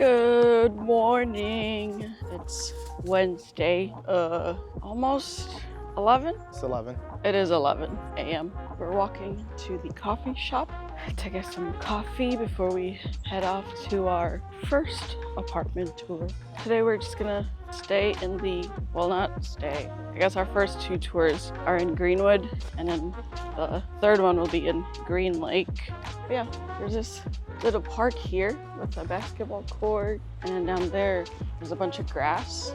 Good morning. It's Wednesday, almost 11? It's 11. It is 11 a.m. We're walking to the coffee shop to get some coffee before we head off to our first apartment tour. Today we're just gonna stay in the, well, not stay. I guess our first two tours are in Greenwood, and then the third one will be in Green Lake. But yeah, there's this little park here with a basketball court, and then down there's a bunch of grassy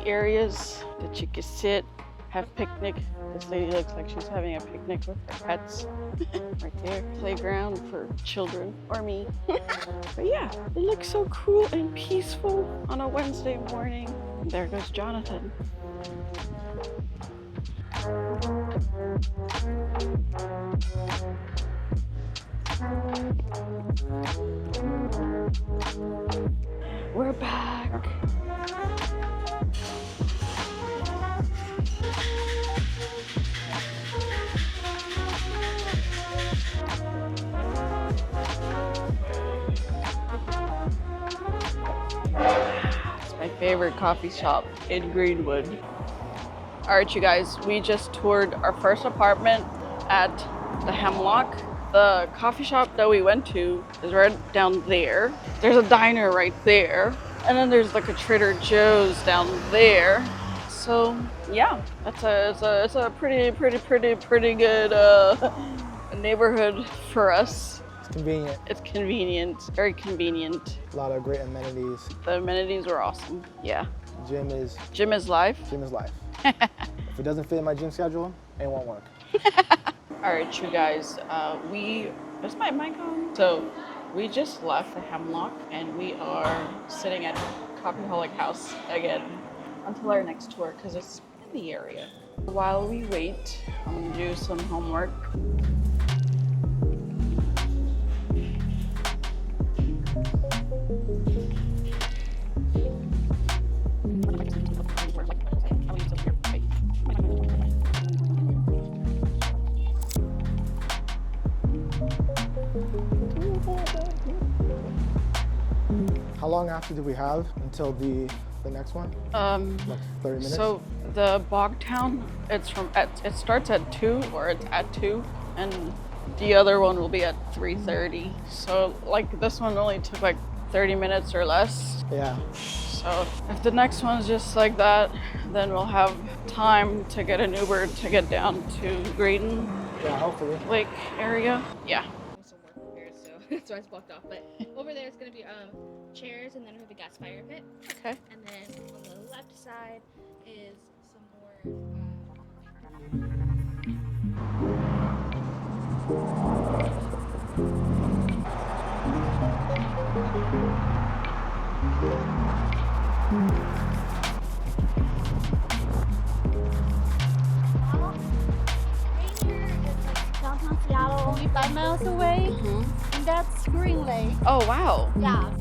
areas that you can sit, have picnic. This lady looks like she's having a picnic with her pets. Right there, playground for children or me. But yeah, it looks so cool and peaceful on a Wednesday morning. And there goes Jonathan. We're back. It's my favorite coffee shop in Greenwood. All right, you guys, we just toured our first apartment at the Hemlock. The coffee shop that we went to is right down there. There's a diner right there. And then there's like a Trader Joe's down there. So yeah, it's a pretty good neighborhood for us. It's convenient. It's convenient, very convenient. A lot of great amenities. The amenities were awesome, yeah. Gym is life. Gym is life. If it doesn't fit in my gym schedule, it won't work. All right, you guys, is my mic on? So we just left the Hemlock and we are sitting at Coffeeholic House again until our next tour because it's in the area. While we wait, I'm gonna do some homework. How long after do we have until the next one? Like 30 minutes? So the Bogtown, it starts at 2, or it's at 2, and the other one will be at 3:30. So like this one only took like 30 minutes or less. Yeah. So if the next one's just like that, then we'll have time to get an Uber to get down to Green Yeah, hopefully. Lake area. Yeah. Some work here, so that's why it's blocked off. But over there it's gonna be chairs, and then we have a gas fire pit. Okay. And then on the left side is some more. Right here is like downtown Seattle, only 5 miles away, and that's Green Lake. Oh wow. Yeah.